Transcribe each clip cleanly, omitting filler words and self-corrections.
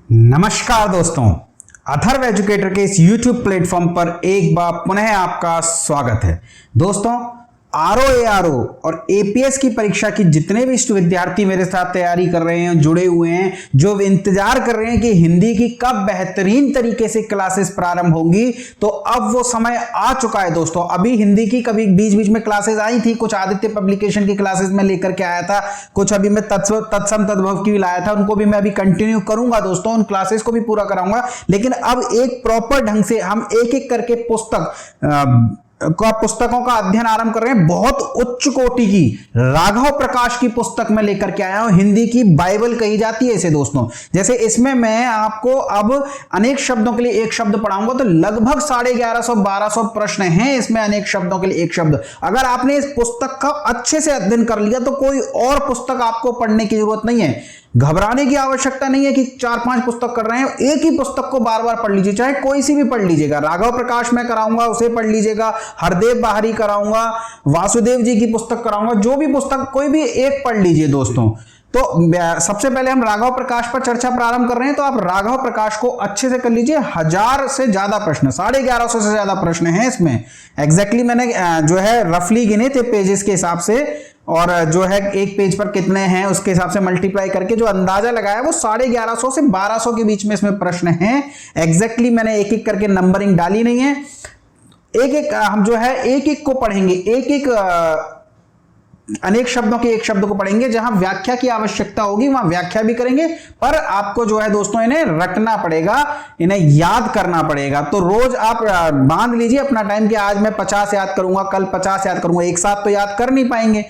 नमस्कार दोस्तों, अथर्व एजुकेटर के इस YouTube प्लेटफॉर्म पर एक बार पुनः आपका स्वागत है। दोस्तों, आरओ और एपीएस की परीक्षा की जितने भी विद्यार्थी मेरे साथ तैयारी कर रहे हैं, जुड़े हुए हैं, जो इंतजार कर रहे हैं कि हिंदी की कब बेहतरीन तरीके से क्लासेस प्रारंभ होंगी, तो अब वो समय आ चुका है। दोस्तों, अभी हिंदी की कभी बीच बीच में क्लासेस आई थी, कुछ आदित्य पब्लिकेशन की क्लासेस में लेकर के आया था, कुछ अभी मैं तत्सम तद्भव की भी लाया था, उनको भी मैं अभी कंटिन्यू करूंगा। दोस्तों, उन क्लासेस को भी पूरा कराऊंगा, लेकिन अब एक प्रॉपर ढंग से हम एक एक करके पुस्तकों का अध्ययन आरंभ कर रहे हैं। बहुत उच्च कोटि की राघव प्रकाश की पुस्तक में लेकर के आया हूं। हिंदी की बाइबल कही जाती है इसे। दोस्तों, जैसे इसमें मैं आपको अब अनेक शब्दों के लिए एक शब्द पढ़ाऊंगा, तो लगभग 1150-1200 प्रश्न हैं इसमें। अनेक शब्दों के लिए एक शब्द। अगर आपने इस पुस्तक का अच्छे से अध्ययन कर लिया तो कोई और पुस्तक आपको पढ़ने की जरूरत नहीं है। घबराने की आवश्यकता नहीं है कि 4-5 पुस्तक कर रहे हैं। एक ही पुस्तक को बार बार पढ़ लीजिए, चाहे कोई सी भी पढ़ लीजिएगा। राघव प्रकाश में कराऊंगा, उसे पढ़ लीजिएगा। हरदेव बाहरी कराऊंगा, वासुदेव जी की पुस्तक कराऊंगा, जो भी पुस्तक कोई भी एक पढ़ लीजिए। दोस्तों, तो सबसे पहले हम राघव प्रकाश पर चर्चा प्रारंभ कर रहे हैं, तो आप राघव प्रकाश को अच्छे से कर लीजिए। 1000 से ज्यादा प्रश्न, 1150 से ज्यादा प्रश्न हैं इसमें। एग्जैक्टली मैंने जो है रफली गिने थे पेजेस के हिसाब से, और जो है एक पेज पर कितने हैं उसके हिसाब से मल्टीप्लाई करके जो अंदाजा लगाया वो 1150 से 1200 के बीच में इसमें प्रश्न हैं। एग्जैक्टली मैंने एक एक करके नंबरिंग डाली नहीं है। एक एक हम जो है एक एक को पढ़ेंगे, एक एक अनेक शब्दों के एक शब्द को पढ़ेंगे। जहां व्याख्या की आवश्यकता होगी वहां व्याख्या भी करेंगे, पर आपको जो है दोस्तों इन्हें रटना पड़ेगा, इन्हें याद करना पड़ेगा। तो रोज आप बांध लीजिए अपना टाइम कि आज मैं 50 याद करूंगा, कल 50 याद करूंगा। एक साथ तो याद कर नहीं पाएंगे।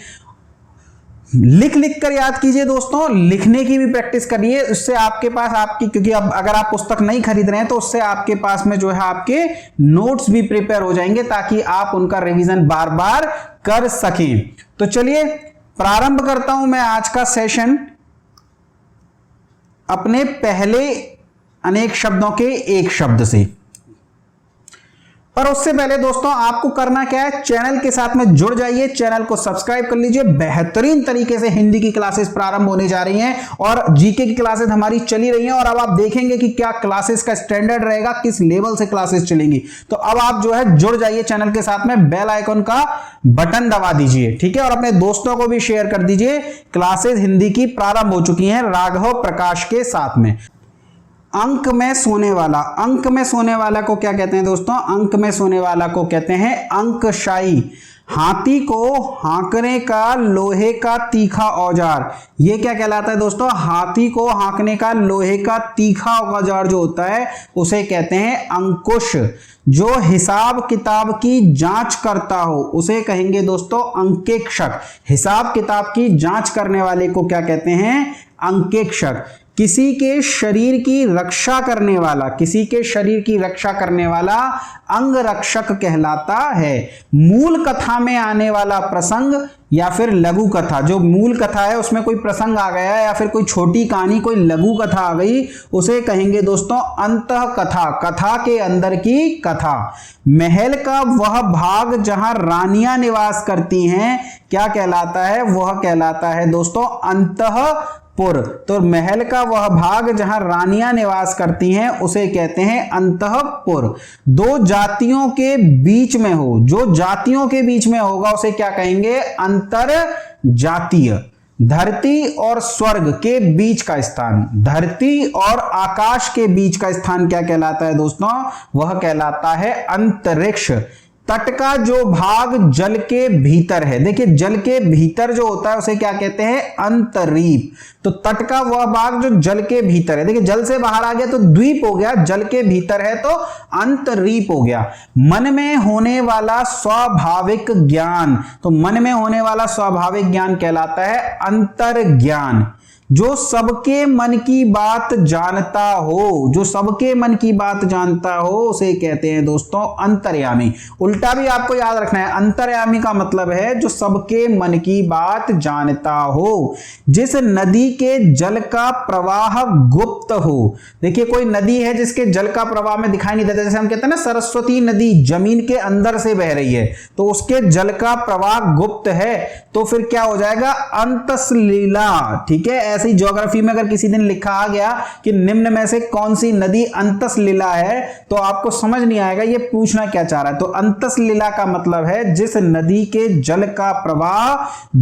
लिख लिख कर याद कीजिए। दोस्तों, लिखने की भी प्रैक्टिस करिए। उससे आपके पास क्योंकि अब अगर आप पुस्तक नहीं खरीद रहे हैं तो उससे आपके पास में जो है आपके नोट्स भी प्रिपेयर हो जाएंगे, ताकि आप उनका रिवीजन बार बार कर सकें। तो चलिए प्रारंभ करता हूं मैं आज का सेशन अपने पहले अनेक शब्दों के एक शब्द से। पर उससे पहले दोस्तों आपको करना क्या है, चैनल के साथ में जुड़ जाइए, चैनल को सब्सक्राइब कर लीजिए। बेहतरीन तरीके से हिंदी की क्लासेस प्रारंभ होने जा रही हैं और जीके की क्लासेस हमारी चली रही हैं, और अब आप देखेंगे कि क्या क्लासेस का स्टैंडर्ड रहेगा, किस लेवल से क्लासेस चलेंगी। तो अब आप जो है जुड़ जाइए चैनल के साथ में, बेल आइकन का बटन दबा दीजिए, ठीक है, और अपने दोस्तों को भी शेयर कर दीजिए। क्लासेस हिंदी की प्रारंभ हो चुकी हैं राघव प्रकाश के साथ में। अंक में सोने वाला, अंक में सोने वाला को क्या कहते हैं दोस्तों? अंक में सोने वाला को कहते हैं अंकशाई। हाथी को हाँकने का लोहे का तीखा औजार, ये क्या कहलाता है दोस्तों? हाथी को हाँकने का लोहे का तीखा औजार जो होता है उसे कहते हैं अंकुश। जो हिसाब किताब की जांच करता हो उसे कहेंगे दोस्तों अंकेक्षक। हिसाब किताब की जांच करने वाले को क्या कहते हैं? अंकेक्षक। किसी के शरीर की रक्षा करने वाला, किसी के शरीर की रक्षा करने वाला अंगरक्षक कहलाता है। मूल कथा में आने वाला प्रसंग या फिर लघु कथा, जो मूल कथा है उसमें कोई प्रसंग आ गया या फिर कोई छोटी कहानी, कोई लघु कथा आ गई, उसे कहेंगे दोस्तों अंतः कथा, कथा के अंदर की कथा। महल का वह भाग जहां रानियां निवास करती हैं क्या कहलाता है? वह कहलाता है दोस्तों अंतःपुर। तो महल का वह भाग जहां रानियां निवास करती हैं उसे कहते हैं अंतःपुर। दो जातियों के बीच में हो, जो जातियों के बीच में होगा उसे क्या कहेंगे? अंतर जातीय। धरती और स्वर्ग के बीच का स्थान, धरती और आकाश के बीच का स्थान क्या कहलाता है दोस्तों? वह कहलाता है अंतरिक्ष। तट का जो भाग जल के भीतर है, देखिए जल के भीतर जो होता है उसे क्या कहते हैं? अंतरीप। तो तट का वह भाग जो जल के भीतर है, देखिए जल से बाहर आ गया तो द्वीप हो गया, जल के भीतर है तो अंतरीप हो गया। मन में होने वाला स्वाभाविक ज्ञान, तो मन में होने वाला स्वाभाविक ज्ञान कहलाता है अंतर्ज्ञान। जो सबके मन की बात जानता हो, जो सबके मन की बात जानता हो उसे कहते हैं दोस्तों अंतर्यामी। उल्टा भी आपको याद रखना है, अंतर्यामी का मतलब है जो सबके मन की बात जानता हो। जिस नदी के जल का प्रवाह गुप्त हो, देखिए कोई नदी है जिसके जल का प्रवाह में दिखाई नहीं देता, जैसे हम कहते हैं ना सरस्वती नदी जमीन के अंदर से बह रही है तो उसके जल का प्रवाह गुप्त है, तो फिर क्या हो जाएगा? अंतसलीला, ठीक है, ऐसे ही ज्योग्राफी में अगर किसी दिन लिखा आ गया कि निम्न में से कौन सी नदी अंतसलिला है, तो आपको समझ नहीं आएगा ये पूछना क्या चाह रहा है। तो अंतसलिला का मतलब है जिस नदी के जल का प्रवाह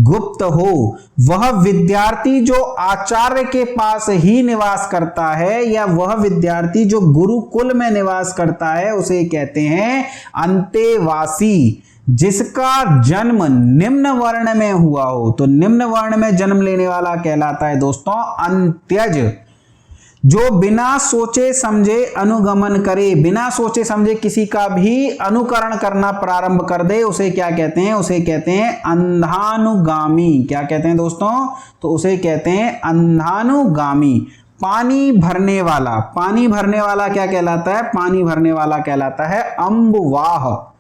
गुप्त हो। वह विद्यार्थी जो आचार्य के पास ही निवास करता है या वह विद्यार्थी जो गुरुकुल में निवास करता है उसे कहते हैं अंतेवासी। जिसका जन्म निम्न वर्ण में हुआ हो, तो निम्न वर्ण में जन्म लेने वाला कहलाता है दोस्तों अंत्यज। जो बिना सोचे समझे अनुगमन करे, बिना सोचे समझे किसी का भी अनुकरण करना प्रारंभ कर दे उसे क्या कहते हैं? उसे कहते हैं अंधानुगामी। क्या कहते हैं दोस्तों? तो उसे कहते हैं अंधानुगामी। पानी भरने वाला, पानी भरने वाला क्या कहलाता है? पानी भरने वाला कहलाता है अम्बवाह।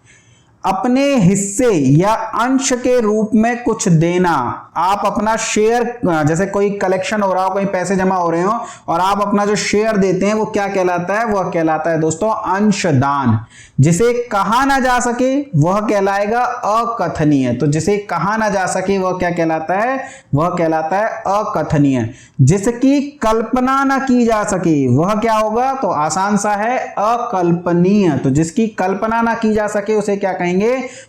अपने हिस्से या अंश के रूप में कुछ देना, आप अपना शेयर, जैसे कोई कलेक्शन हो रहा हो, कोई पैसे जमा हो रहे हो और आप अपना जो शेयर देते हैं वो क्या कहलाता है? वह कहलाता है दोस्तों अंशदान। जिसे कहा ना जा सके वह कहलाएगा अकथनीय। तो जिसे कहा ना जा सके वह क्या कहलाता है? वह कहलाता है अकथनीय। जिसकी कल्पना ना की जा सके वह क्या होगा? तो आसान सा है, अकल्पनीय। तो जिसकी कल्पना ना की जा सके उसे क्या कहेंगे?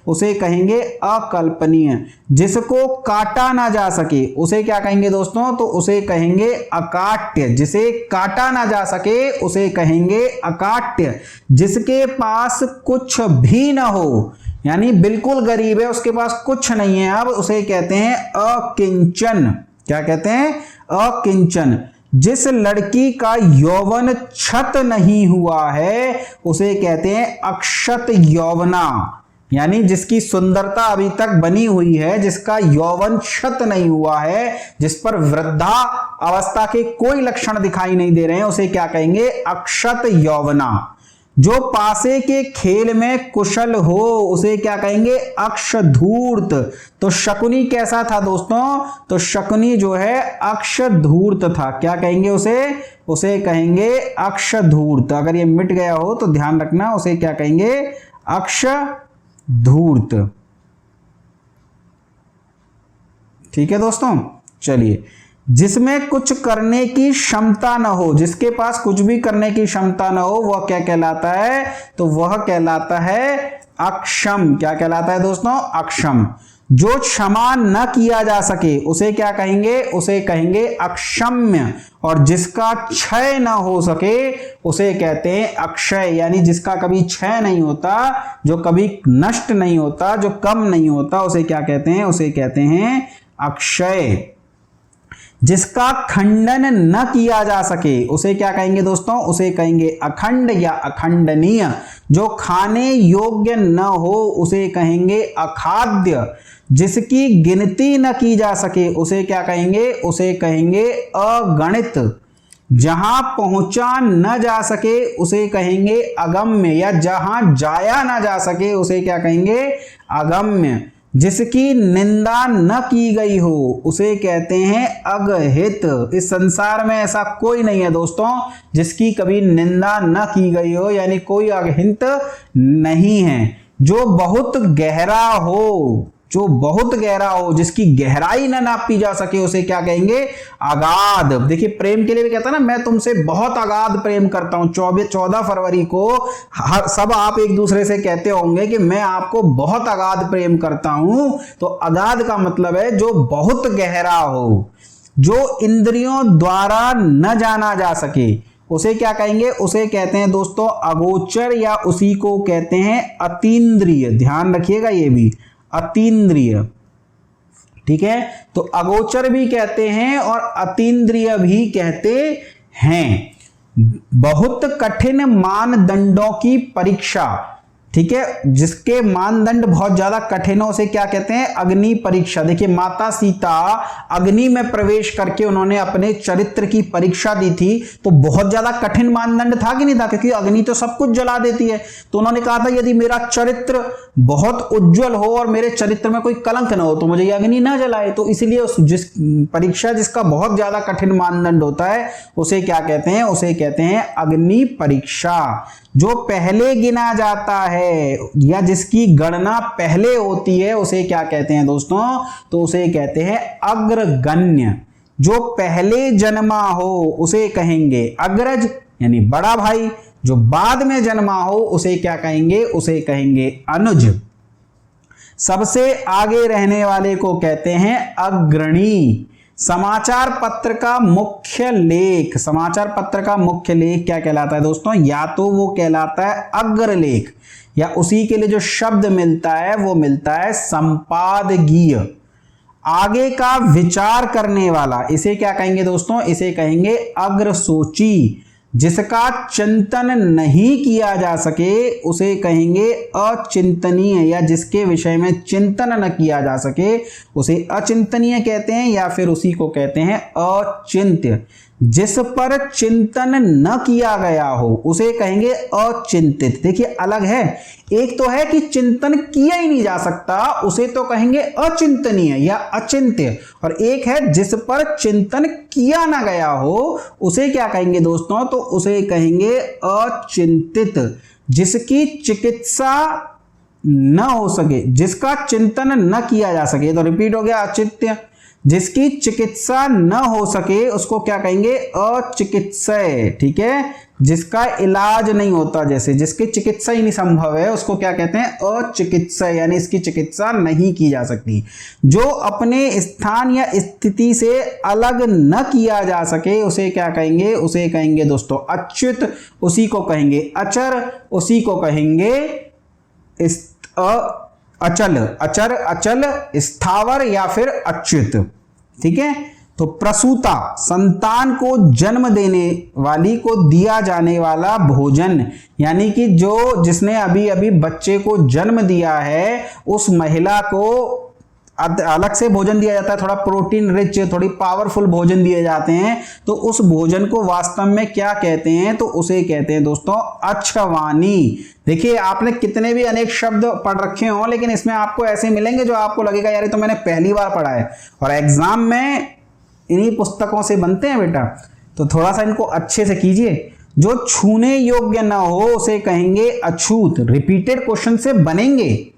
उसे कहेंगे अकल्पनीय। जिसको काटा ना जा सके उसे क्या कहेंगे दोस्तों? तो उसे कहेंगे अकाट्य। जिसे काटा ना जा सके उसे कहेंगे अकाट्य। जिसके पास कुछ भी ना हो, यानी बिल्कुल गरीब है, उसके पास कुछ नहीं है, अब उसे कहते हैं अकिंचन। क्या कहते हैं? अकिंचन। जिस लड़की का यौवन क्षत नहीं हुआ है उसे कहते हैं अक्षत यौवना। यानी जिसकी सुंदरता अभी तक बनी हुई है, जिसका यौवन क्षत नहीं हुआ है, जिस पर वृद्धा अवस्था के कोई लक्षण दिखाई नहीं दे रहे हैं उसे क्या कहेंगे? अक्षत यौवना। जो पासे के खेल में कुशल हो उसे क्या कहेंगे? अक्षधूर्त। तो शकुनी कैसा था दोस्तों? तो शकुनी जो है अक्षधूर्त था। क्या कहेंगे उसे? उसे कहेंगे अक्षधूर्त। अगर ये मिट गया हो तो ध्यान रखना, उसे क्या कहेंगे? अक्षधूर्त। ठीक है दोस्तों, चलिए। जिसमें कुछ करने की क्षमता न हो, जिसके पास कुछ भी करने की क्षमता न हो वह क्या कहलाता है? तो वह कहलाता है अक्षम। क्या कहलाता है दोस्तों? अक्षम। जो क्षमा न किया जा सके उसे क्या कहेंगे? उसे कहेंगे अक्षम्य। और जिसका क्षय न हो सके उसे कहते हैं अक्षय। यानी जिसका कभी क्षय नहीं होता, जो कभी नष्ट नहीं होता, जो कम नहीं होता, उसे क्या कहते हैं? उसे कहते हैं अक्षय। जिसका खंडन न किया जा सके उसे क्या कहेंगे दोस्तों? उसे कहेंगे अखंड या अखंडनीय। जो खाने योग्य न हो उसे कहेंगे अखाद्य। जिसकी गिनती न की जा सके उसे क्या कहेंगे? उसे कहेंगे अगणित। जहां पहुंचा न जा सके उसे कहेंगे अगम्य, या जहां जाया न जा सके उसे क्या कहेंगे? अगम्य। जिसकी निंदा न की गई हो उसे कहते हैं अगहित। इस संसार में ऐसा कोई नहीं है दोस्तों जिसकी कभी निंदा न की गई हो, यानी कोई अगहित नहीं है। जो बहुत गहरा हो, जो बहुत गहरा हो, जिसकी गहराई न नापी जा सके उसे क्या कहेंगे? अगाध। देखिए प्रेम के लिए भी कहता है ना, मैं तुमसे बहुत अगाध प्रेम करता हूं। 14 फरवरी को सब आप एक दूसरे से कहते होंगे कि मैं आपको बहुत अगाध प्रेम करता हूं। तो अगाध का मतलब है जो बहुत गहरा हो, जो इंद्रियों द्वारा न जाना जा सके उसे क्या कहेंगे? उसे कहते हैं दोस्तों अगोचर, या उसी को कहते हैं अतीन्द्रिय। ध्यान रखिएगा ये भी, अतीन्द्रिय। ठीक है, तो अगोचर भी कहते हैं और अतीन्द्रिय भी कहते हैं। बहुत कठिन मानदंडों की परीक्षा, ठीक है, जिसके मानदंड बहुत ज्यादा कठिन हो उसे क्या कहते हैं? अग्नि परीक्षा। देखिए माता सीता अग्नि में प्रवेश करके उन्होंने अपने चरित्र की परीक्षा दी थी, तो बहुत ज्यादा कठिन मानदंड था कि नहीं था? क्योंकि अग्नि तो सब कुछ जला देती है। तो उन्होंने कहा था यदि मेरा चरित्र बहुत उज्जवल हो और मेरे चरित्र में कोई कलंक न हो तो मुझे यह अग्नि ना जलाए। तो इसलिए जिस परीक्षा जिसका बहुत ज्यादा कठिन मानदंड होता है उसे क्या कहते हैं? उसे कहते हैं अग्नि परीक्षा। जो पहले गिना जाता है या जिसकी गणना पहले होती है उसे क्या कहते हैं दोस्तों? तो उसे कहते हैं अग्रगण्य। जो पहले जन्मा हो उसे कहेंगे अग्रज यानी बड़ा भाई, जो बाद में जन्मा हो उसे क्या कहेंगे, उसे कहेंगे अनुज। सबसे आगे रहने वाले को कहते हैं अग्रणी। समाचार पत्र का मुख्य लेख, समाचार पत्र का मुख्य लेख क्या कहलाता है दोस्तों, या तो वो कहलाता है अग्रलेख, या उसी के लिए जो शब्द मिलता है वो मिलता है संपादकीय। आगे का विचार करने वाला, इसे क्या कहेंगे दोस्तों, इसे कहेंगे अग्रसोची। जिसका चिंतन नहीं किया जा सके उसे कहेंगे अचिंतनीय, या जिसके विषय में चिंतन न किया जा सके उसे अचिंतनीय कहते हैं, या फिर उसी को कहते हैं अचिंत्य। जिस पर चिंतन न किया गया हो उसे कहेंगे अचिंतित। देखिए अलग है, एक तो है कि चिंतन किया ही नहीं जा सकता, उसे तो कहेंगे अचिंतनीय या अचिंत्य, और एक है जिस पर चिंतन किया ना गया हो उसे क्या कहेंगे दोस्तों, तो उसे कहेंगे अचिंतित। जिसकी चिकित्सा न हो सके, जिसका चिंतन न किया जा सके, तो रिपीट हो गया अचिंत्य। जिसकी चिकित्सा न हो सके उसको क्या कहेंगे, अचिकित्सय। ठीक है, जिसका इलाज नहीं होता, जैसे जिसकी चिकित्सा ही नहीं संभव है उसको क्या कहते हैं, अचिकित्सय, यानी इसकी चिकित्सा नहीं की जा सकती। जो अपने स्थान या स्थिति से अलग न किया जा सके उसे क्या कहेंगे, उसे कहेंगे दोस्तों अच्युत, उसी को कहेंगे अचर, उसी को कहेंगे अचल, अचर, अचल, स्थावर या फिर अच्युत। ठीक है, तो प्रसूता, संतान को जन्म देने वाली को दिया जाने वाला भोजन, यानी कि जो जिसने अभी अभी बच्चे को जन्म दिया है उस महिला को अलग से भोजन दिया जाता है, थोड़ा प्रोटीन रिच, थोड़ी पावरफुल भोजन दिए जाते हैं। तो उस भोजन को वास्तव में क्या कहते हैं, तो उसे कहते हैं दोस्तों अक्षवानी। देखिए आपने कितने भी अनेक शब्द पढ़ रखे हों, लेकिन इसमें आपको ऐसे मिलेंगे जो आपको लगेगा यार ये तो मैंने पहली बार पढ़ा है, और एग्जाम में इन्हीं पुस्तकों से बनते हैं बेटा, तो थोड़ा सा इनको अच्छे से कीजिए। जो छूने योग्य ना हो उसे कहेंगे अछूत। रिपीटेड क्वेश्चन से बनेंगे,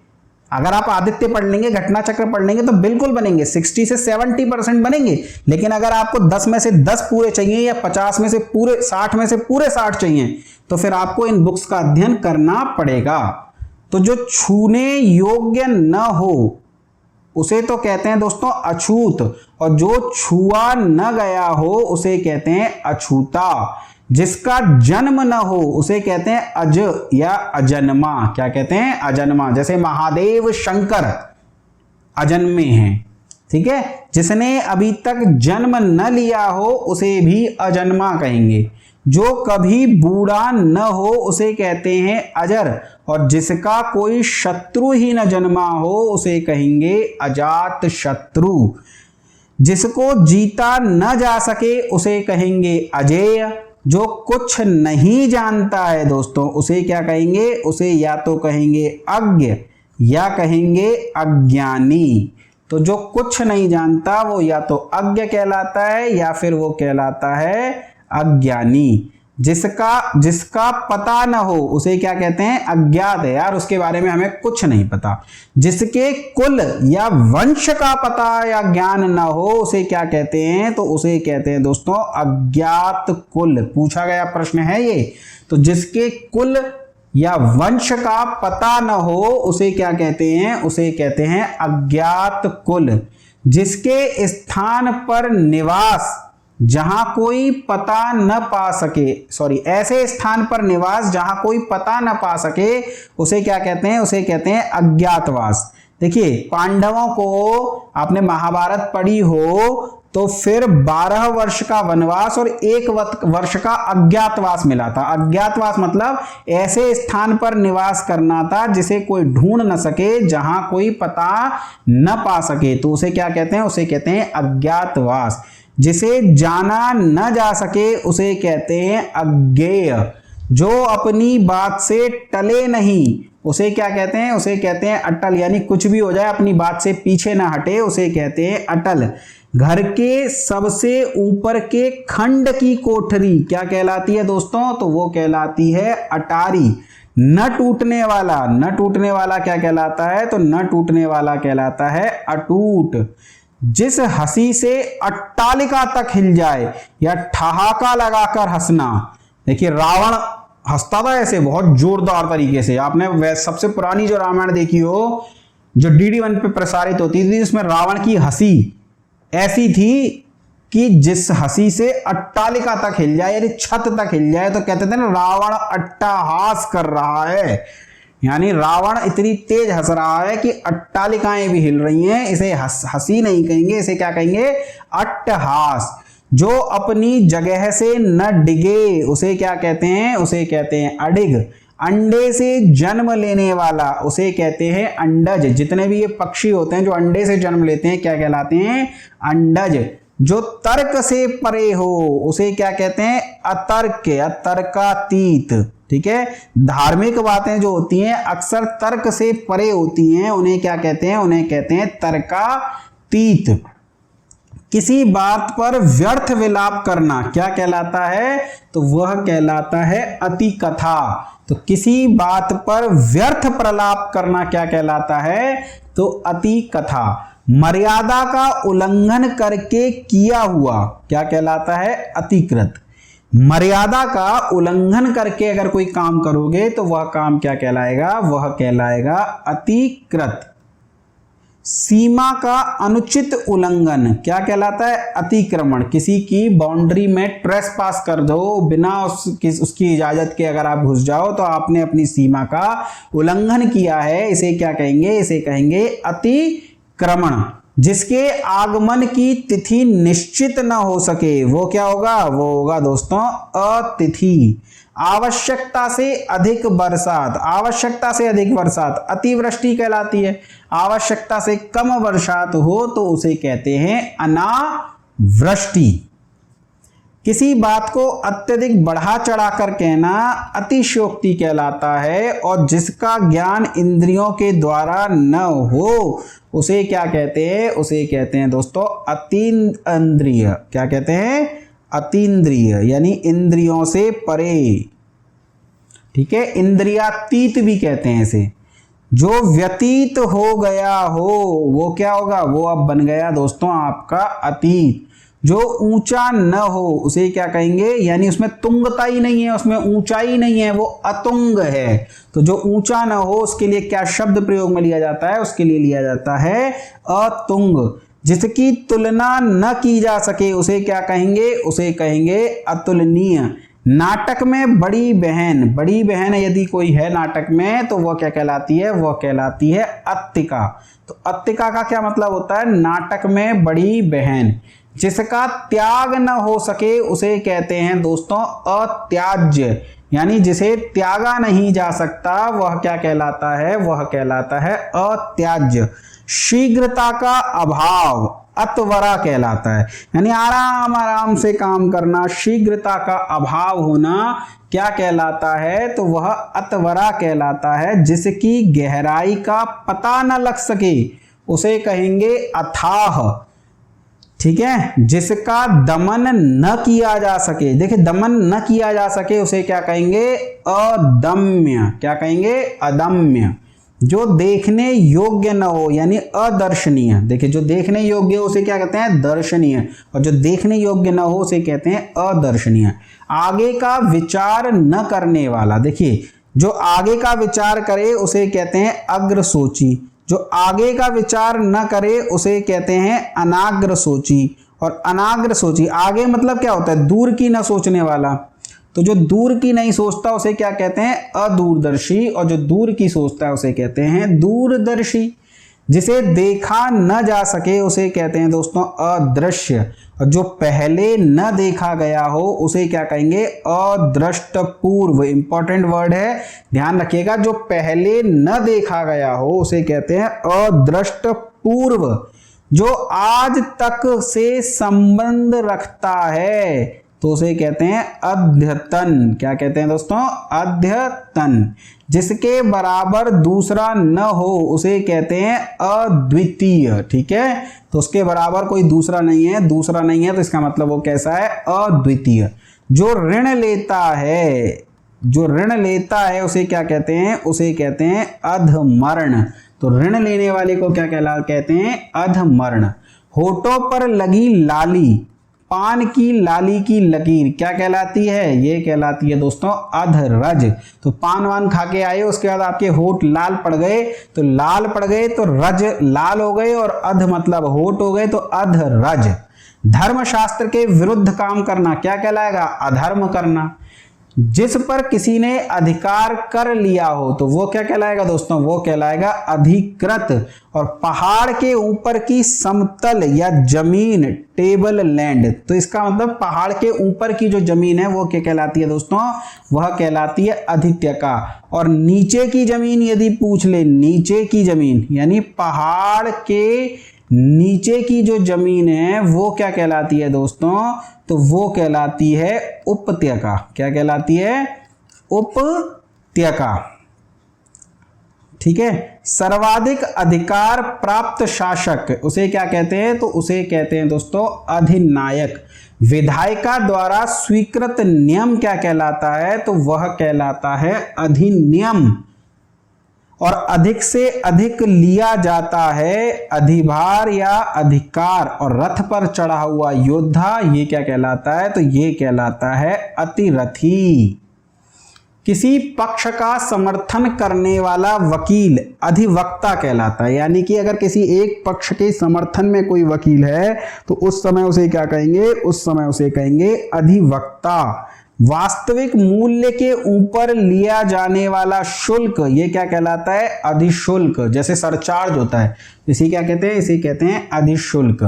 अगर आप आदित्य पढ़ लेंगे, घटना चक्र पढ़ लेंगे तो बिल्कुल बनेंगे, 60 से 70% बनेंगे। लेकिन अगर आपको 10 में से 10 पूरे चाहिए या 50 में से पूरे 60 में से पूरे 60 चाहिए तो फिर आपको इन बुक्स का अध्ययन करना पड़ेगा। तो जो छूने योग्य न हो उसे तो कहते हैं दोस्तों अछूत, और जो छुआ न गया हो उसे कहते हैं अछूता। जिसका जन्म न हो उसे कहते हैं अज या अजन्मा। क्या कहते हैं, अजन्मा। जैसे महादेव शंकर अजन्मे हैं। ठीक है, जिसने अभी तक जन्म न लिया हो उसे भी अजन्मा कहेंगे। जो कभी बूढ़ा न हो उसे कहते हैं अजर, और जिसका कोई शत्रु ही न जन्मा हो उसे कहेंगे अजात शत्रु। जिसको जीता न जा सके उसे कहेंगे अजेय। जो कुछ नहीं जानता है दोस्तों उसे क्या कहेंगे, उसे या तो कहेंगे अज्ञ या कहेंगे अज्ञानी। तो जो कुछ नहीं जानता वो या तो अज्ञ कहलाता है या फिर वो कहलाता है अज्ञानी। जिसका पता न हो उसे क्या कहते हैं, अज्ञात है, यार उसके बारे में हमें कुछ नहीं पता। जिसके कुल या वंश का पता या ज्ञान न हो उसे क्या कहते हैं, तो उसे कहते हैं दोस्तों अज्ञात कुल। पूछा गया प्रश्न है ये। तो जिसके कुल या वंश का पता न हो उसे क्या कहते हैं, उसे कहते हैं अज्ञात कुल। जिसके स्थान पर निवास जहां कोई पता न पा सके, ऐसे स्थान पर निवास जहां कोई पता न पा सके उसे क्या कहते हैं, उसे कहते हैं अज्ञातवास। देखिए पांडवों को आपने महाभारत पढ़ी हो तो फिर 12 वर्ष का वनवास और 1 वर्ष का अज्ञातवास मिला था। अज्ञातवास मतलब ऐसे स्थान पर निवास करना था जिसे कोई ढूंढ न सके, जहां कोई पता न पा सके, तो उसे क्या कहते हैं, उसे कहते हैं अज्ञातवास। जिसे जाना न जा सके उसे कहते हैं अज्ञेय। जो अपनी बात से टले नहीं उसे क्या कहते हैं, उसे कहते हैं अटल, यानी कुछ भी हो जाए अपनी बात से पीछे ना हटे उसे कहते हैं अटल। घर के सबसे ऊपर के खंड की कोठरी क्या कहलाती है दोस्तों, तो वो कहलाती है अटारी। न टूटने वाला क्या कहलाता है, तो न टूटने वाला कहलाता है अटूट। जिस हंसी से अट्टालिका तक हिल जाए या ठहाका लगाकर हंसना। देखिए रावण हंसता था ऐसे बहुत जोरदार तरीके से। आपने सबसे पुरानी जो रामायण देखी हो, जो DD1 पे प्रसारित होती थी, उसमें रावण की हंसी ऐसी थी कि जिस हंसी से अट्टालिका तक हिल जाए यानी छत तक हिल जाए, तो कहते थे ना रावण अट्टहास कर रहा है, यानी रावण इतनी तेज हंस रहा है कि अट्टालिकाएं भी हिल रही हैं। इसे हंसी नहीं कहेंगे, इसे क्या कहेंगे? अट्टहास। जो अपनी जगह से न डिगे उसे क्या कहते हैं? उसे कहते हैं अडिग। अंडे से जन्म लेने वाला उसे कहते हैं अंडज। जितने भी ये पक्षी होते हैं जो अंडे से जन्म लेते हैं क्या कहलाते हैं? अंडज। जो तर्क से परे हो उसे क्या कहते हैं? अतर्क, अतर्कातीत। ठीक है, धार्मिक बातें जो होती हैं अक्सर तर्क से परे होती हैं, उन्हें क्या कहते हैं? उन्हें कहते हैं तर्कातीत। किसी बात पर व्यर्थ विलाप करना क्या कहलाता है? तो वह कहलाता है अति कथा। तो किसी बात पर व्यर्थ प्रलाप करना क्या कहलाता है? तो अति कथा। मर्यादा का उल्लंघन करके किया हुआ क्या कहलाता है? अतिकृत। मर्यादा का उल्लंघन करके अगर कोई काम करोगे तो वह काम क्या कहलाएगा? वह कहलाएगा अतिकृत। सीमा का अनुचित उल्लंघन क्या कहलाता है? अतिक्रमण। किसी की बाउंड्री में ट्रेसपास कर दो, बिना उसकी इजाजत के अगर आप घुस जाओ तो आपने अपनी सीमा का उल्लंघन किया है, इसे क्या कहेंगे? इसे कहेंगे अतिक्रमण। जिसके आगमन की तिथि निश्चित न हो सके वो क्या होगा? वो होगा दोस्तों अतिथि। आवश्यकता से अधिक बरसात, आवश्यकता से अधिक बरसात अतिवृष्टि कहलाती है। आवश्यकता से कम बरसात हो तो उसे कहते हैं अनावृष्टि। किसी बात को अत्यधिक बढ़ा चढ़ाकर कहना अतिशयोक्ति कहलाता है, और जिसका ज्ञान इंद्रियों के द्वारा न हो उसे क्या कहते हैं? उसे कहते हैं दोस्तों अतीन्द्रिय। क्या कहते हैं? अतीन्द्रिय, यानी इंद्रियों से परे। ठीक है, इंद्रियातीत भी कहते हैं इसे। जो व्यतीत हो गया हो वो क्या होगा? वो अब बन गया दोस्तों आपका अतीत। जो ऊंचा न हो उसे क्या कहेंगे? यानी उसमें तुंगता ही नहीं है, उसमें ऊंचाई नहीं है, वो अतुंग है। तो जो ऊंचा न हो उसके लिए क्या शब्द प्रयोग में लिया जाता है? उसके लिए लिया जाता है अतुंग। जिसकी तुलना न की जा सके उसे क्या कहेंगे? उसे कहेंगे अतुलनीय। नाटक में बड़ी बहन, बड़ी बहन यदि कोई है नाटक में तो वह क्या कहलाती है? वह कहलाती है अत्तिका। तो अत्तिका का क्या मतलब होता है? नाटक में बड़ी बहन। जिसका त्याग न हो सके उसे कहते हैं दोस्तों अत्याज्य, यानी जिसे त्यागा नहीं जा सकता वह क्या कहलाता है? वह कहलाता है अत्याज्य। शीघ्रता का अभाव अतवरा कहलाता है, यानी आराम आराम से काम करना, शीघ्रता का अभाव होना क्या कहलाता है? तो वह अतवरा कहलाता है। जिसकी गहराई का पता न लग सके उसे कहेंगे अथाह। ठीक है, जिसका दमन न किया जा सके, देखिए दमन न किया जा सके उसे क्या कहेंगे? अदम्य। क्या कहेंगे? अदम्य। जो देखने योग्य न हो यानी अदर्शनीय। देखिए जो देखने योग्य हो उसे क्या कहते हैं? दर्शनीय, और जो देखने योग्य न हो उसे कहते हैं अदर्शनीय। आगे का विचार न करने वाला, देखिए जो आगे का विचार करे उसे कहते हैं अग्रसोची। जो आगे का विचार न करे उसे कहते हैं अनाग्र सोची। और अनाग्र सोची आगे मतलब क्या होता है? दूर की न सोचने वाला। तो जो दूर की नहीं सोचता उसे क्या कहते हैं? अदूरदर्शी। और जो दूर की सोचता है उसे कहते हैं दूरदर्शी। जिसे देखा न जा सके उसे कहते हैं दोस्तों अदृश्य। और जो पहले न देखा गया हो उसे क्या कहेंगे? अदृष्टपूर्व। इंपॉर्टेंट वर्ड है, ध्यान रखिएगा। जो पहले न देखा गया हो उसे कहते हैं अदृष्टपूर्व। जो आज तक से संबंध रखता है तो उसे कहते हैं अद्यतन। क्या कहते हैं दोस्तों? अद्यतन। जिसके बराबर दूसरा न हो उसे कहते हैं अद्वितीय। ठीक है, तो उसके बराबर कोई दूसरा नहीं है, दूसरा नहीं है तो इसका मतलब वो कैसा है? अद्वितीय। जो ऋण लेता है, जो ऋण लेता है उसे क्या कहते हैं? उसे कहते हैं अधमर्ण। तो ऋण लेने वाले को क्या कहते हैं? अधमर्ण। होठों पर लगी लाली, पान की लाली की लकीर क्या कहलाती है? ये कहलाती है दोस्तों अधरज। तो पान वान खा के आए, उसके बाद आपके होठ लाल पड़ गए, तो लाल पड़ गए तो रज लाल हो गए, और अध मतलब होठ हो गए, तो अधरज। धर्मशास्त्र के विरुद्ध काम करना क्या कहलाएगा? अधर्म करना। जिस पर किसी ने अधिकार कर लिया हो तो वो क्या कहलाएगा दोस्तों? वो कहलाएगा अधिकृत। और पहाड़ के ऊपर की समतल या जमीन टेबल लैंड, तो इसका मतलब पहाड़ के ऊपर की जो जमीन है वो क्या कहलाती है दोस्तों? वह कहलाती है अधित्यका। और नीचे की जमीन यदि पूछ ले, नीचे की जमीन यानी पहाड़ के नीचे की जो जमीन है वो क्या कहलाती है दोस्तों? तो वो कहलाती है उपत्यका। क्या कहलाती है? उपत्यका। ठीक है। सर्वाधिक अधिकार प्राप्त शासक उसे क्या कहते हैं? तो उसे कहते हैं दोस्तों अधिनायक। विधायिका द्वारा स्वीकृत नियम क्या कहलाता है? तो वह कहलाता है अधिनियम। और अधिक से अधिक लिया जाता है अधिभार या अधिकार। और रथ पर चढ़ा हुआ योद्धा ये क्या कहलाता है? तो ये कहलाता है अतिरथी। किसी पक्ष का समर्थन करने वाला वकील अधिवक्ता कहलाता है। यानी कि अगर किसी एक पक्ष के समर्थन में कोई वकील है तो उस समय उसे क्या कहेंगे? उस समय उसे कहेंगे अधिवक्ता। वास्तविक मूल्य के ऊपर लिया जाने वाला शुल्क ये क्या कहलाता है? अधिशुल्क। जैसे सरचार्ज होता है, इसे क्या कहते हैं? इसे कहते हैं अधिशुल्क।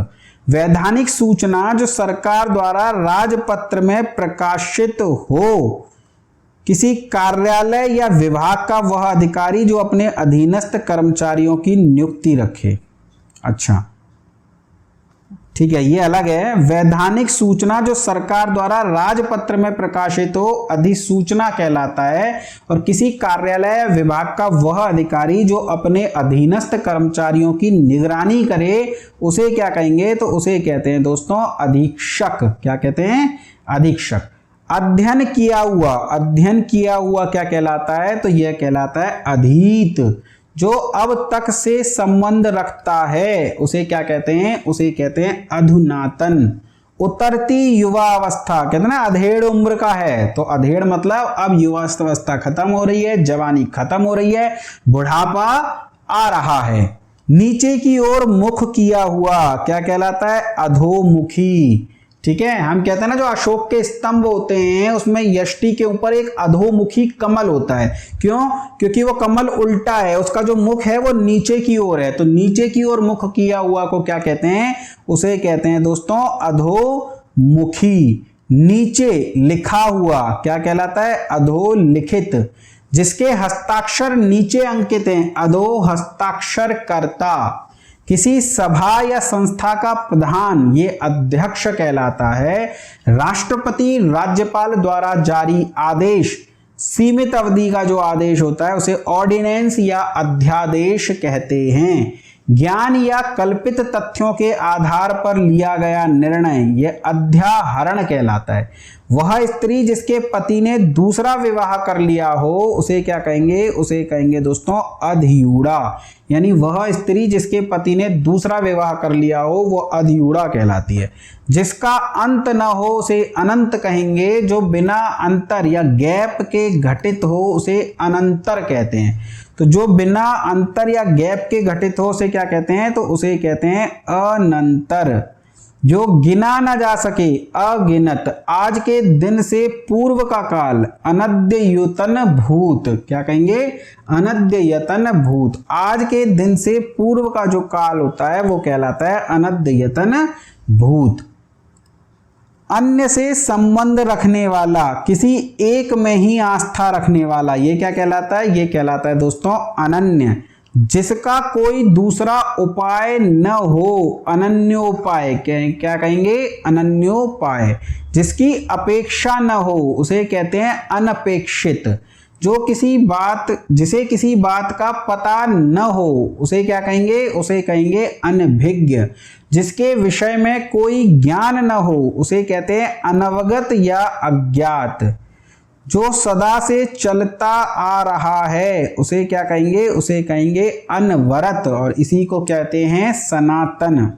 वैधानिक सूचना जो सरकार द्वारा राजपत्र में प्रकाशित हो, किसी कार्यालय या विभाग का वह अधिकारी जो अपने अधीनस्थ कर्मचारियों की नियुक्ति रखे। अच्छा ठीक है, ये अलग है। वैधानिक सूचना जो सरकार द्वारा राजपत्र में प्रकाशित हो अधिसूचना कहलाता है। और किसी कार्यालय या विभाग का वह अधिकारी जो अपने अधीनस्थ कर्मचारियों की निगरानी करे उसे क्या कहेंगे? तो उसे कहते हैं दोस्तों अधीक्षक। क्या कहते हैं? अधीक्षक। अध्ययन किया हुआ क्या कहलाता है? तो यह कहलाता है अधीत। जो अब तक से संबंध रखता है उसे क्या कहते हैं? उसे कहते हैं अधुनातन। उतरती युवा अवस्था कहते हैं ना, अधेड़ उम्र का है, तो अधेड़ मतलब अब युवावस्था खत्म हो रही है, जवानी खत्म हो रही है, बुढ़ापा आ रहा है। नीचे की ओर मुख किया हुआ क्या कहलाता है? अधोमुखी। ठीक है, हम कहते हैं ना जो अशोक के स्तंभ होते हैं उसमें यष्टि के ऊपर एक अधोमुखी कमल होता है। क्यों? क्योंकि वो कमल उल्टा है, उसका जो मुख है वो नीचे की ओर है, तो नीचे की ओर मुख किया हुआ को क्या कहते हैं? उसे कहते हैं दोस्तों अधोमुखी। नीचे लिखा हुआ क्या कहलाता है? अधोलिखित। जिसके हस्ताक्षर नीचे अंकित हैं अधो हस्ताक्षर कर्ता। किसी सभा या संस्था का प्रधान ये अध्यक्ष कहलाता है। राष्ट्रपति राज्यपाल द्वारा जारी आदेश, सीमित अवधि का जो आदेश होता है उसे ऑर्डिनेंस या अध्यादेश कहते हैं। ज्ञान या कल्पित तथ्यों के आधार पर लिया गया निर्णय यह अध्याहरण कहलाता है। वह स्त्री जिसके पति ने दूसरा विवाह कर लिया हो उसे क्या कहेंगे? उसे कहेंगे दोस्तों अधियूढ़ा। यानी वह स्त्री जिसके पति ने दूसरा विवाह कर लिया हो वो अधियूढ़ा कहलाती है। जिसका अंत न हो उसे अनंत कहेंगे। जो बिना अंतर या गैप के घटित हो उसे अनंतर कहते हैं। तो जो बिना अंतर या गैप के घटित हो उसे क्या कहते हैं? तो उसे कहते हैं अनंतर। जो गिना न जा सके अगिनत। आज के दिन से पूर्व का काल अनद्यतन भूत। क्या कहेंगे? अनद्यतन भूत। आज के दिन से पूर्व का जो काल होता है वो कहलाता है अनद्यतन भूत। अन्य से संबंध रखने वाला, किसी एक में ही आस्था रखने वाला ये क्या कहलाता है? ये कहलाता है दोस्तों अनन्य। जिसका कोई दूसरा उपाय न हो अनन्योपाय। क्या कहेंगे? अनन्योपाय। जिसकी अपेक्षा न हो उसे कहते हैं अनपेक्षित। जिसे किसी बात का पता न हो उसे क्या कहेंगे? उसे कहेंगे अनभिज्ञ। जिसके विषय में कोई ज्ञान न हो उसे कहते हैं अनवगत या अज्ञात। जो सदा से चलता आ रहा है उसे क्या कहेंगे? उसे कहेंगे अनवरत। और इसी को कहते हैं सनातन।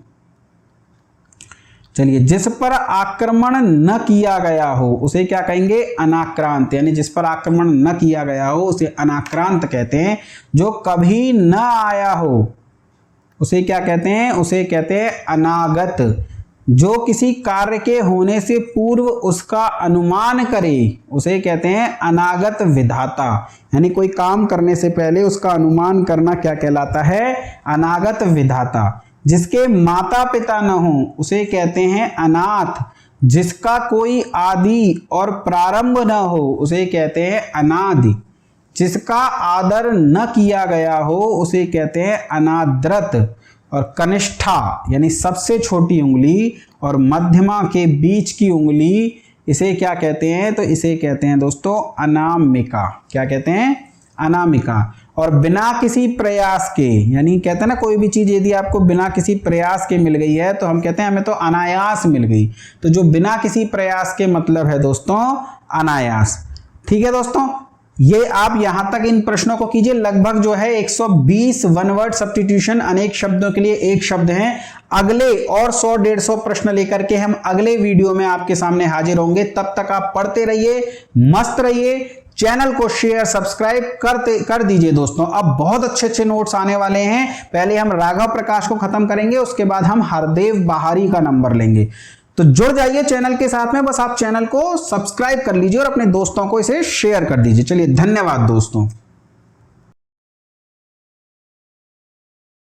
चलिए, जिस पर आक्रमण न किया गया हो उसे क्या कहेंगे? अनाक्रांत। यानी जिस पर आक्रमण न किया गया हो उसे अनाक्रांत कहते हैं। जो कभी न आया हो उसे क्या कहते हैं? उसे कहते हैं अनागत। जो किसी कार्य के होने से पूर्व उसका अनुमान करे उसे कहते हैं अनागत विधाता। यानी कोई काम करने से पहले उसका अनुमान करना क्या कहलाता है? अनागत विधाता। जिसके माता पिता न हो उसे कहते हैं अनाथ। जिसका कोई आदि और प्रारंभ न हो उसे कहते हैं अनादि। जिसका आदर न किया गया हो उसे कहते हैं अनादृत। और कनिष्ठा यानी सबसे छोटी उंगली और मध्यमा के बीच की उंगली, इसे क्या कहते हैं? तो इसे कहते हैं दोस्तों अनामिका। क्या कहते हैं? अनामिका। और बिना किसी प्रयास के, यानी कहते हैं ना कोई भी चीज यदि आपको बिना किसी प्रयास के मिल गई है तो हम कहते हैं हमें तो अनायास मिल गई। तो जो बिना किसी प्रयास के मतलब है दोस्तों अनायास। ठीक है दोस्तों, ये आप यहां तक इन प्रश्नों को कीजिए। लगभग जो है 120 वन वर्ड सब्स्टिट्यूशन, अनेक शब्दों के लिए एक शब्द हैं। अगले और 100-150 प्रश्न लेकर के हम अगले वीडियो में आपके सामने हाजिर होंगे। तब तक आप पढ़ते रहिए, मस्त रहिए। चैनल को शेयर सब्सक्राइब कर दीजिए दोस्तों। अब बहुत अच्छे अच्छे नोट्स आने वाले हैं। पहले हम राघव प्रकाश को खत्म करेंगे, उसके बाद हम हरदेव बहारी का नंबर लेंगे। तो जुड़ जाइए चैनल के साथ में। बस आप चैनल को सब्सक्राइब कर लीजिए और अपने दोस्तों को इसे शेयर कर दीजिए। चलिए, धन्यवाद दोस्तों।